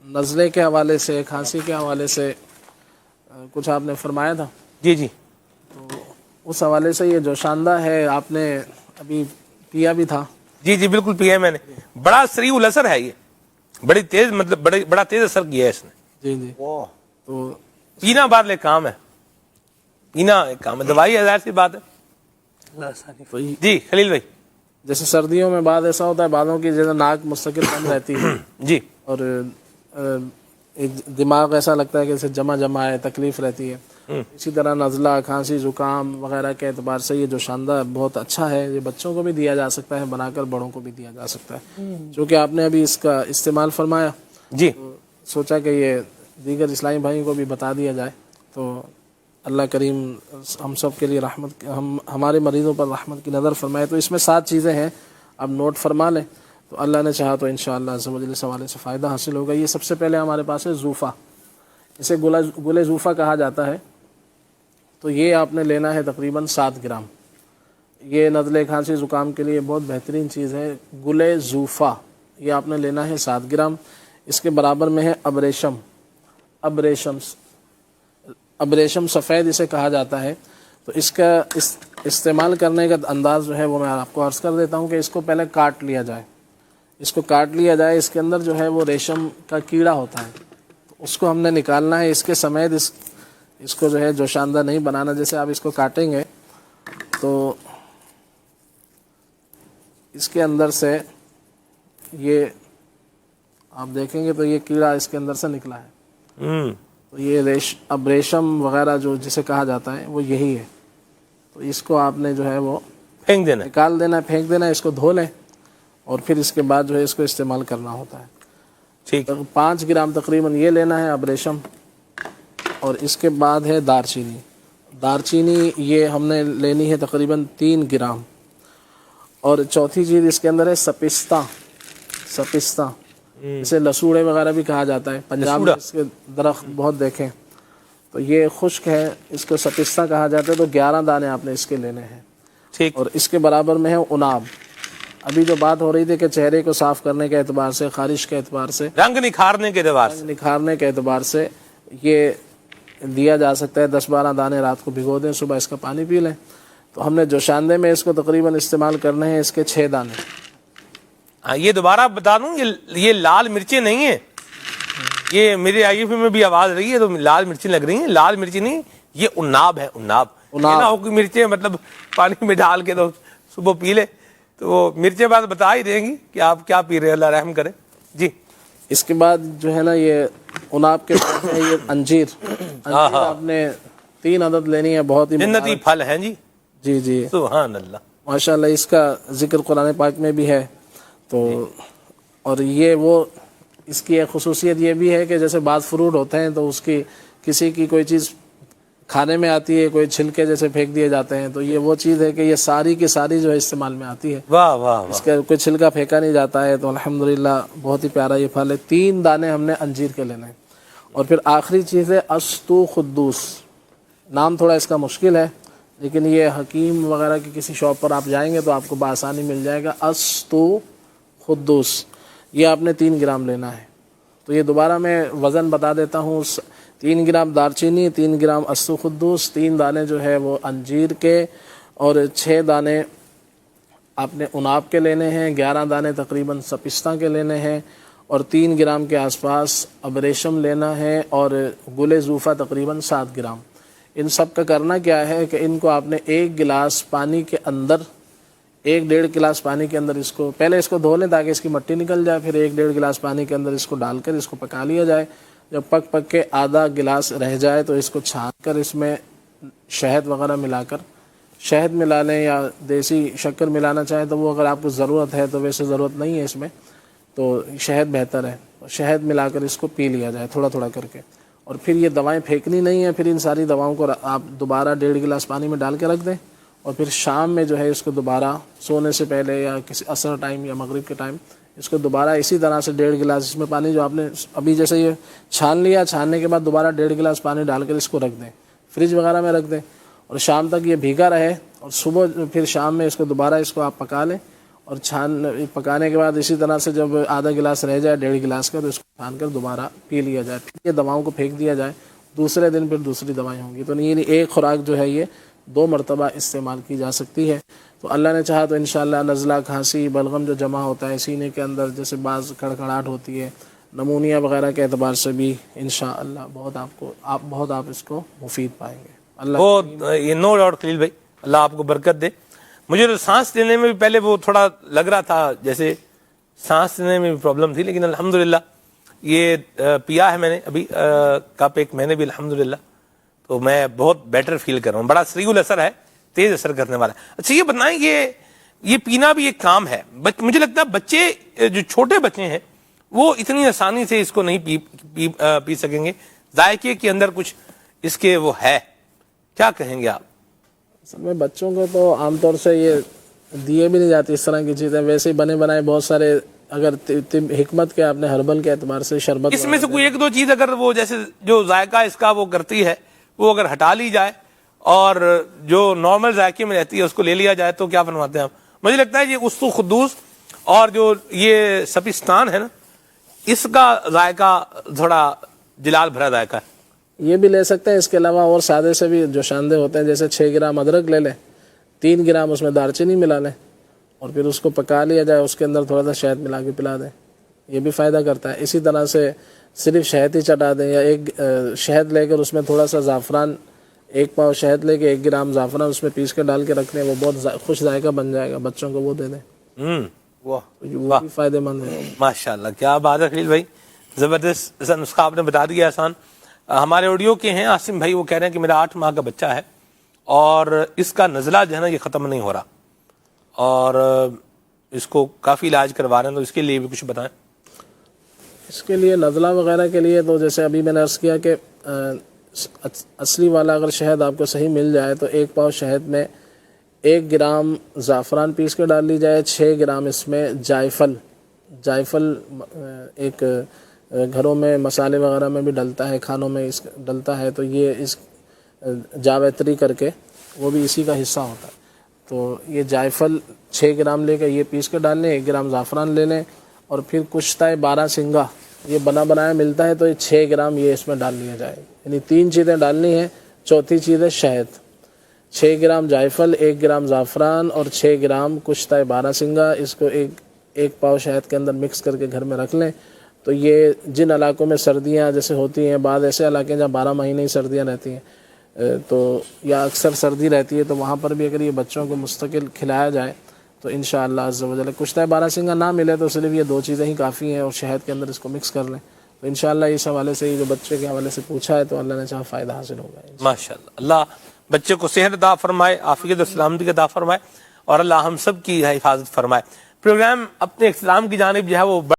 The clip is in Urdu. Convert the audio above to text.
نزلے کے حوالے سے، کھانسی کے حوالے سے کچھ آپ نے فرمایا تھا. جی جی تو اس حوالے سے یہ جوشاندہ ہے، آپ نے ابھی پیا بھی تھا. جی جی بالکل پیا ہے میں نے. بڑا سریع الاثر ہے یہ، بڑی تیز، مطلب بڑا تیز اثر کیا ہے اس نے. جی جی. تو پینا بار ایک کام ہے، پینا ایک کام ہے، دوائی ہے، ظاہر سی بات ہے. جی خلیل بھائی. جیسے سردیوں میں بعد ایسا ہوتا ہے، بعضوں کی جیسے ناک مستقل بند رہتی ہے جی اور دماغ ایسا لگتا ہے کہ جیسے جمع ہے، تکلیف رہتی ہے. اسی طرح نزلہ، کھانسی، زکام وغیرہ کے اعتبار سے یہ جوشاندہ بہت اچھا ہے. یہ بچوں کو بھی دیا جا سکتا ہے بنا کر، بڑوں کو بھی دیا جا سکتا ہے. چونکہ آپ نے ابھی اس کا استعمال فرمایا جی تو سوچا کہ یہ دیگر اسلامی بھائیوں کو بھی بتا دیا جائے. تو اللہ کریم ہم سب کے لیے رحمت، ہمارے مریضوں پر رحمت کی نظر فرمائے. تو اس میں 7 چیزیں ہیں، اب نوٹ فرما لیں. تو اللہ نے چاہا تو انشاءاللہ عز و جل اس حوالے سے فائدہ حاصل ہوگا. یہ سب سے پہلے ہمارے پاس ہے زوفہ. اسے گل زوفہ کہا جاتا ہے. تو یہ آپ نے لینا ہے تقریباً 7 گرام. یہ نزلے، کھانسی، زکام کے لیے بہت بہترین چیز ہے. گل زوفہ یہ آپ نے لینا ہے 7 گرام. اس کے برابر میں ہے ابریشم سفید اسے کہا جاتا ہے. تو اس کا استعمال کرنے کا انداز جو ہے وہ میں آپ کو عرض کر دیتا ہوں کہ اس کو پہلے کاٹ لیا جائے. اس کے اندر جو ہے وہ ریشم کا کیڑا ہوتا ہے، تو اس کو ہم نے نکالنا ہے. اس کے سمیت اس کو جو ہے جوشاندہ نہیں بنانا. جیسے آپ اس کو کاٹیں گے تو اس کے اندر سے یہ آپ دیکھیں گے تو یہ کیڑا اس کے اندر سے نکلا ہے. تو یہ ریشم وغیرہ جو جسے کہا جاتا ہے وہ یہی ہے. تو اس کو آپ نے جو ہے وہ پھینک دینا، نکال دینا، پھینک دینا. اس کو دھو لیں اور پھر اس کے بعد جو ہے اس کو استعمال کرنا ہوتا ہے. ٹھیک. 5 گرام تقریباً یہ لینا ہے ابریشم. اور اس کے بعد ہے دارچینی یہ ہم نے لینی ہے تقریباً 3 گرام. اور چوتھی چیز اس کے اندر ہے سپستہ. اسے لسوڑے وغیرہ بھی کہا جاتا ہے. پنجاب میں اس کے درخت بہت دیکھیں. تو یہ خشک ہے، اس کو سپستہ کہا جاتا ہے. تو 11 دانے آپ نے اس کے لینے ہیں. ٹھیک. اور اس کے برابر میں ہے عناب. ابھی جو بات ہو رہی تھی کہ چہرے کو صاف کرنے کے اعتبار سے، خارش کے اعتبار سے، رنگ نکھارنے کے اعتبار سے یہ دیا جا سکتا ہے. 10-12 دانے رات کو بھگو دیں، صبح اس کا پانی پی لیں. تو ہم نے جوشاندے میں اس کو تقریباً استعمال کرنے ہیں اس کے 6 دانے. یہ دوبارہ بتا دوں، یہ لال مرچیں نہیں ہیں. یہ میرے آئی ایف میں بھی آواز رہی ہے تو لال مرچیں لگ رہی ہیں. لال مرچی نہیں، یہ عناب ہے. عناب مرچیں مطلب پانی میں ڈال کے تو صبح پی لے. تو وہ مرچیں بات بتا ہی دیں گی کہ آپ کیا پی رہے ہیں، اللہ رحم کرے. جی. اس کے بعد جو ہے نا یہ عناب کے بعد ہے یہ انجیر. آپ نے 3 عدد لینی ہے. بہت ہی جنتی پھل ہیں. جی جی جی سبحان اللہ، ماشاءاللہ. اس کا ذکر قرآن پاک میں بھی ہے. تو اور یہ وہ اس کی ایک خصوصیت یہ بھی ہے کہ جیسے بعض فروٹ ہوتے ہیں تو اس کی کسی کی کوئی چیز کھانے میں آتی ہے، کوئی چھلکے جیسے پھینک دیے جاتے ہیں. تو یہ وہ چیز ہے کہ یہ ساری کی ساری جو ہے استعمال میں آتی ہے. واہ واہ. اس کا کوئی چھلکا پھینکا نہیں جاتا ہے. تو الحمدللہ بہت ہی پیارا یہ پھل ہے. 3 دانے ہم نے انجیر کے لینے ہیں. اور پھر آخری چیز ہے استو خدوس. نام تھوڑا اس کا مشکل ہے لیکن یہ حکیم وغیرہ کی کسی شاپ پر آپ جائیں گے تو آپ کو بآسانی مل جائے گا. استو خدوس یہ آپ نے 3 گرام لینا ہے. تو یہ دوبارہ میں وزن بتا دیتا ہوں. 3 گرام دارچینی، 3 گرام استو خدوس، 3 دانے جو ہے وہ انجیر کے، اور 6 دانے آپ نے عناب کے لینے ہیں. 11 دانے تقریباً سپستہ کے لینے ہیں. اور 3 گرام کے آس پاس ابریشم لینا ہے. اور گل زوفہ تقریباً 7 گرام. ان سب کا کرنا کیا ہے کہ ان کو آپ نے 1 گلاس پانی کے اندر، 1-1.5 گلاس پانی کے اندر اس کو پہلے اس کو دھو لیں تاکہ اس کی مٹی نکل جائے. پھر 1-1.5 گلاس پانی کے اندر اس کو ڈال کر اس کو پکا لیا جائے. جب پک کے آدھا گلاس رہ جائے تو اس کو چھان کر اس میں شہد وغیرہ ملا کر، شہد ملا لیں یا دیسی شکر ملانا چاہیں تو وہ اگر آپ کو ضرورت ہے. تو ویسے ضرورت نہیں ہے اس میں، تو شہد بہتر ہے. شہد ملا کر اس کو پی لیا جائے تھوڑا تھوڑا کر کے. اور پھر یہ دوائیں پھینکنی نہیں ہیں. پھر ان ساری دواؤں کو آپ دوبارہ 1.5 گلاس پانی میں ڈال کے رکھ دیں. اور پھر شام میں جو ہے اس کو دوبارہ سونے سے پہلے یا کسی عصر ٹائم یا مغرب کے ٹائم اس کو دوبارہ اسی طرح سے 1.5 گلاس اس میں پانی جو آپ نے ابھی جیسے یہ چھان لیا، چھاننے کے بعد دوبارہ 1.5 گلاس پانی ڈال کر اس کو رکھ دیں، فریج وغیرہ میں رکھ دیں. اور شام تک یہ بھیگا رہے. اور صبح پھر شام میں اس کو دوبارہ اس کو آپ پکا لیں. اور پکانے کے بعد اسی طرح سے جب آدھا گلاس رہ جائے 1.5 گلاس کا تو اس کو چھان کر دوبارہ پی لیا جائے. پھر یہ دواؤں کو پھینک دیا جائے, دوسرے دن پھر دوسری دوائیں ہوں گی. تو یہ ایک خوراک جو ہے یہ 2 مرتبہ استعمال کی جا سکتی ہے. تو اللہ نے چاہا تو انشاءاللہ نزلہ, کھانسی, بلغم جو جمع ہوتا ہے سینے کے اندر, جیسے بعض کڑکڑاہٹ ہوتی ہے, نمونیا وغیرہ کے اعتبار سے بھی انشاءاللہ بہت آپ اس کو مفید پائیں گے. اللہ یہ نو ڈاؤٹ خلیل بھائی, اللہ آپ کو برکت دے. مجھے تو سانس لینے میں بھی پہلے وہ تھوڑا لگ رہا تھا جیسے سانس لینے میں بھی پرابلم تھی, لیکن الحمدللہ یہ پیا ہے میں نے ابھی کپ ایک مہینے بھی الحمدللہ, تو میں بہت بیٹر فیل کر رہا ہوں. بڑا سریع الاثر ہے, تیز اثر کرنے والا ہے. اچھا یہ بتائیں, یہ پینا بھی ایک کام ہے. مجھے لگتا ہے بچے جو چھوٹے بچے ہیں وہ اتنی آسانی سے اس کو نہیں پی سکیں گے. ذائقے کے اندر کچھ اس کے وہ ہے, کیا کہیں گے آپ؟ اصل میں بچوں کو تو عام طور سے یہ دیے بھی نہیں جاتی اس طرح کی چیزیں. ویسے ہی بنے بنائے بہت سارے, اگر حکمت کے آپ نے ہربل کے اعتبار سے شربت, اس میں سے کوئی 1-2 چیز اگر وہ جیسے جو ذائقہ اس کا وہ کرتی ہے وہ اگر ہٹا لی جائے اور جو نارمل ذائقے میں رہتی ہے اس کو لے لیا جائے تو کیا فرماتے ہیں آپ؟ مجھے لگتا ہے یہ استو خدوس اور جو یہ سپستان ہے نا, اس کا ذائقہ تھوڑا جلال بھرا ذائقہ ہے. یہ بھی لے سکتے ہیں. اس کے علاوہ اور سادے سے بھی جو شاندے ہوتے ہیں, جیسے 6 گرام ادرک لے لیں, 3 گرام اس میں دار چینی ملا لیں اور پھر اس کو پکا لیا جائے, اس کے اندر تھوڑا سا شہد ملا کے پلا دیں, یہ بھی فائدہ کرتا ہے. اسی طرح سے صرف شہد ہی چٹا دیں, یا ایک شہد لے کر اس میں تھوڑا سا زعفران, 1 پاؤ شہد لے کے 1 گرام زعفران اس میں پیس کے ڈال کے رکھ لیں, وہ بہت خوش ذائقہ بن جائے گا. بچوں کو وہ دے دیں, وہ بھی فائدہ مند ہے. ماشاءاللہ, کیا بات ہے خلیل بھائی, زبردست نسخہ آپ نے بتا دیا آسان. ہمارے آڈیو کے ہیں عاصم بھائی, وہ کہہ رہے ہیں کہ میرا 8 ماہ کا بچہ ہے اور اس کا نزلہ جو ہے نا یہ ختم نہیں ہو رہا, اور اس کو کافی علاج کروا رہے ہیں, تو اس کے لیے بھی کچھ بتائیں. اس کے لیے نزلہ وغیرہ کے لیے تو جیسے ابھی میں نے عرض کیا کہ اصلی والا اگر شہد آپ کو صحیح مل جائے تو 1 پاؤ شہد میں 1 گرام زعفران پیس کے ڈال لی جائے, 6 گرام اس میں جائفل ایک گھروں میں مسالے وغیرہ میں بھی ڈلتا ہے, کھانوں میں ڈلتا ہے, تو یہ اس جاویتری کر کے وہ بھی اسی کا حصہ ہوتا ہے. تو یہ جائفل 6 گرام لے کے یہ پیس کے ڈال لیں, 1 گرام زعفران لے لیں, اور پھر کشتہ 12 سنگا یہ بنا بنایا ملتا ہے, تو یہ 6 گرام یہ اس میں ڈال لیا جائے. یعنی 3 چیزیں ڈالنی ہیں, چوتھی چیز ہے شہد. 6 گرام جائفل, 1 گرام زعفران اور 6 گرام کشتہ 12 سنگا, اس کو ایک پاؤ شہد کے اندر مکس کر کے گھر میں رکھ لیں. تو یہ جن علاقوں میں سردیاں جیسے ہوتی ہیں, بعض ایسے علاقے جہاں 12 مہینے ہی سردیاں رہتی ہیں, تو یا اکثر سردی رہتی ہے, تو وہاں پر بھی اگر یہ بچوں کو مستقل کھلایا جائے تو انشاءاللہ عز و جل کشتہ 12 سنگا نہ ملے تو صرف یہ 2 چیزیں ہی کافی ہیں, اور شہد کے اندر اس کو مکس کر لیں. تو انشاءاللہ اس حوالے سے, یہ جو بچے کے حوالے سے پوچھا ہے, تو اللہ نے چاہا فائدہ حاصل ہوگا. ماشاءاللہ, اللہ بچے کو صحت عطا فرمائے, عافیت و سلامتی عطا فرمائے, اور اللہ ہم سب کی حفاظت فرمائے. پروگرام اپنے اختتام کی جانب جو ہے وہ